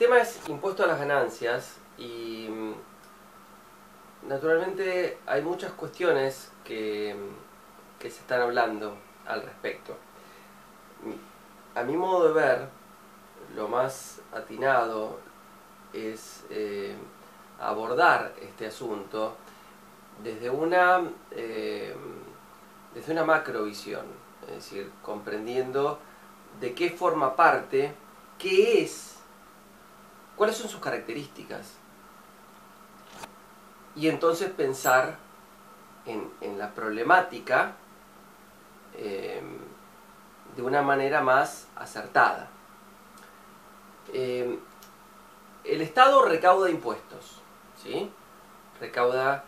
tema es impuesto a las ganancias y naturalmente hay muchas cuestiones que se están hablando al respecto. A mi modo de ver, lo más atinado es abordar este asunto desde una macrovisión, es decir, comprendiendo de qué forma parte, qué es, cuáles son sus características, y entonces pensar en la problemática de una manera más acertada. El Estado recauda impuestos, ¿sí? Recauda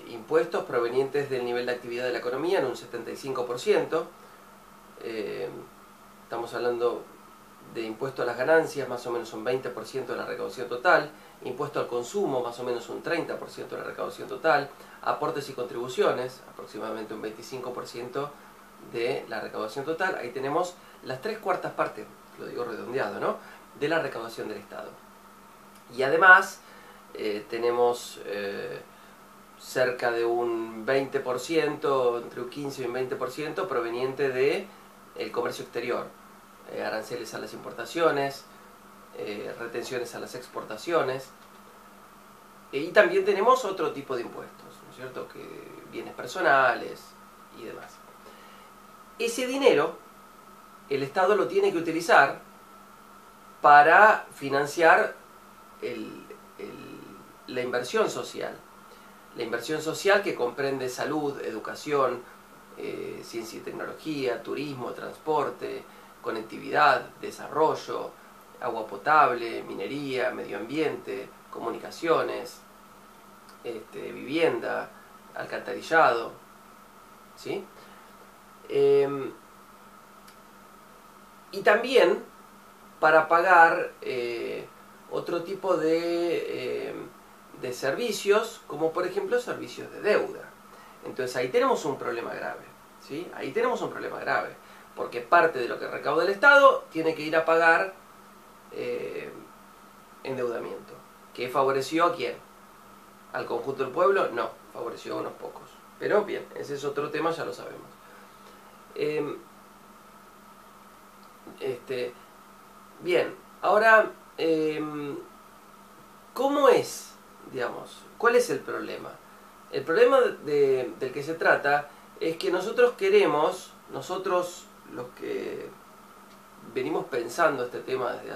impuestos provenientes del nivel de actividad de la economía en un 75%. Estamos hablando de impuesto a las ganancias, más o menos un 20% de la recaudación total, impuesto al consumo, más o menos un 30% de la recaudación total, aportes y contribuciones, aproximadamente un 25% de la recaudación total. Ahí tenemos las 3/4 partes, lo digo redondeado, ¿no?, de la recaudación del Estado. Y además tenemos cerca de un 20%, entre un 15 y un 20% proveniente del comercio exterior. Aranceles a las importaciones, retenciones a las exportaciones, y también tenemos otro tipo de impuestos, ¿no es cierto?, que bienes personales y demás. Ese dinero el Estado lo tiene que utilizar para financiar la inversión social. La inversión social que comprende salud, educación, ciencia y tecnología, turismo, transporte, conectividad, desarrollo, agua potable, minería, medio ambiente, comunicaciones, vivienda, alcantarillado, ¿sí? Y también para pagar otro tipo de servicios, como por ejemplo servicios de deuda. Entonces ahí tenemos un problema grave, ¿sí? Ahí tenemos un problema grave, porque parte de lo que recauda el Estado tiene que ir a pagar endeudamiento. ¿Que favoreció a quién? ¿Al conjunto del pueblo? No, favoreció a unos pocos. Pero bien, ese es otro tema, ya lo sabemos. Bien, ahora, ¿cómo es, digamos, cuál es el problema? El problema del que se trata es que nosotros queremos, nosotros los que venimos pensando este tema desde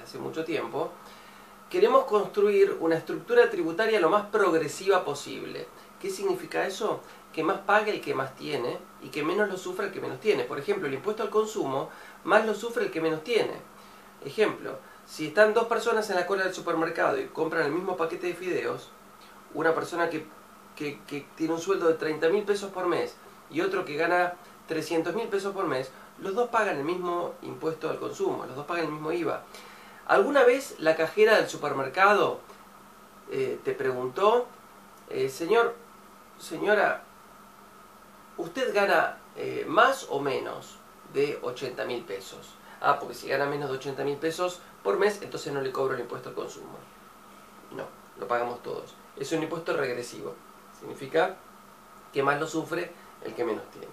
hace mucho tiempo, queremos construir una estructura tributaria lo más progresiva posible. ¿Qué significa eso? Que más pague el que más tiene y que menos lo sufra el que menos tiene. Por ejemplo, el impuesto al consumo, más lo sufre el que menos tiene. Ejemplo, si están dos personas en la cola del supermercado y compran el mismo paquete de fideos, una persona que tiene un sueldo de 30.000 pesos por mes y otro que gana 300.000 pesos por mes, los dos pagan el mismo impuesto al consumo, los dos pagan el mismo IVA. ¿Alguna vez la cajera del supermercado te preguntó, señora, ¿usted gana más o menos de 80.000 pesos? Ah, porque si gana menos de 80.000 pesos por mes, entonces no le cobro el impuesto al consumo. No, lo pagamos todos. Es un impuesto regresivo. Significa que más lo sufre el que menos tiene.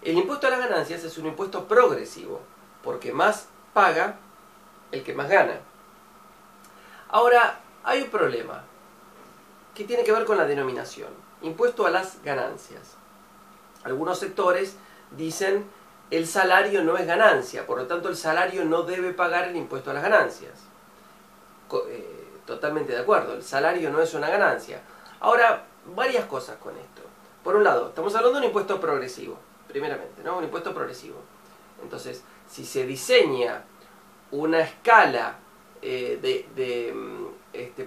El impuesto a las ganancias es un impuesto progresivo, porque más paga el que más gana. Ahora, hay un problema que tiene que ver con la denominación. Impuesto a las ganancias. Algunos sectores dicen el salario no es ganancia, por lo tanto el salario no debe pagar el impuesto a las ganancias. Totalmente de acuerdo, el salario no es una ganancia. Ahora, varias cosas con esto. Por un lado, estamos hablando de un impuesto progresivo, primeramente, ¿no? Un impuesto progresivo. Entonces, si se diseña una escala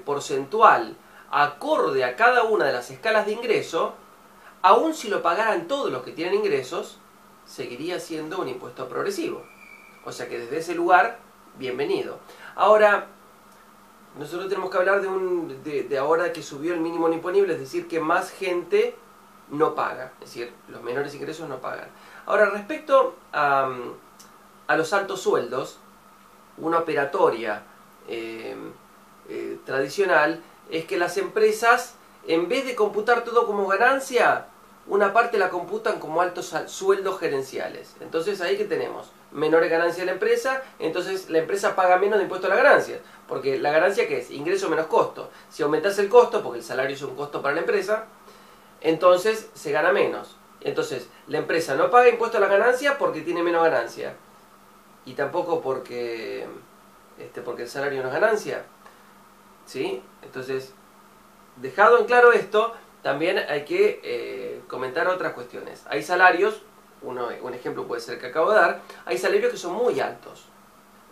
porcentual acorde a cada una de las escalas de ingreso, aun si lo pagaran todos los que tienen ingresos, seguiría siendo un impuesto progresivo. O sea que desde ese lugar, bienvenido. Ahora, nosotros tenemos que hablar de ahora que subió el mínimo imponible, es decir, que más gente no paga, es decir, los menores ingresos no pagan. Ahora, respecto a los altos sueldos, una operatoria tradicional es que las empresas, en vez de computar todo como ganancia, una parte la computan como altos sueldos gerenciales. Entonces ahí que tenemos menores ganancias de la empresa, entonces la empresa paga menos de impuesto a las ganancias, porque la ganancia ¿qué es? Ingreso menos costo. Si aumentas el costo, porque el salario es un costo para la empresa, entonces se gana menos. Entonces la empresa no paga impuesto a la ganancia porque tiene menos ganancia, y tampoco porque el salario no es ganancia, ¿sí? Entonces, dejado en claro esto, también hay que comentar otras cuestiones. Hay salarios, un ejemplo puede ser que acabo de dar, hay salarios que son muy altos,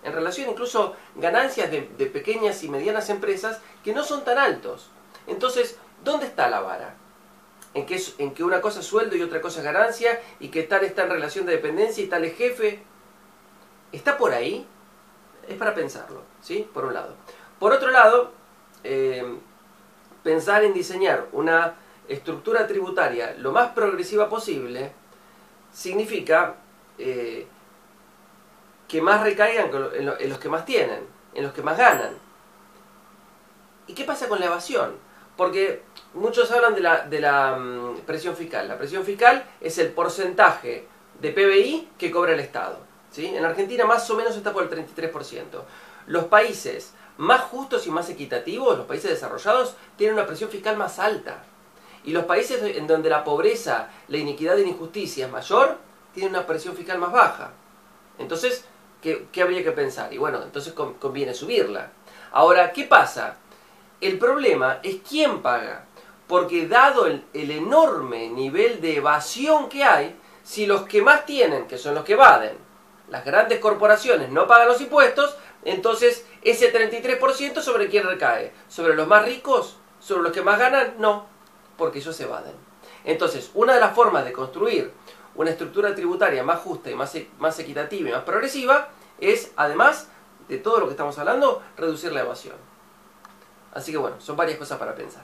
en relación incluso ganancias de pequeñas y medianas empresas que no son tan altos. Entonces, ¿dónde está la vara? En que una cosa es sueldo y otra cosa es ganancia, y que tal está en relación de dependencia y tal es jefe. ¿Está por ahí? Es para pensarlo, ¿sí? Por un lado. Por otro lado, pensar en diseñar una estructura tributaria lo más progresiva posible significa que más recaigan en los que más tienen, en los que más ganan. ¿Y qué pasa con la evasión? Porque muchos hablan de la presión fiscal. La presión fiscal es el porcentaje de PBI que cobra el Estado, ¿sí? En Argentina más o menos está por el 33%. Los países más justos y más equitativos, los países desarrollados, tienen una presión fiscal más alta. Y los países en donde la pobreza, la iniquidad y la injusticia es mayor, tienen una presión fiscal más baja. Entonces, ¿qué habría que pensar? Y bueno, entonces conviene subirla. Ahora, ¿qué pasa? El problema es quién paga. Porque dado el enorme nivel de evasión que hay, si los que más tienen, que son los que evaden, las grandes corporaciones no pagan los impuestos, entonces ese 33% ¿sobre quién recae? ¿Sobre los más ricos? ¿Sobre los que más ganan? No, porque ellos evaden. Entonces, una de las formas de construir una estructura tributaria más justa y más equitativa y más progresiva es, además de todo lo que estamos hablando, reducir la evasión. Así que bueno, son varias cosas para pensar.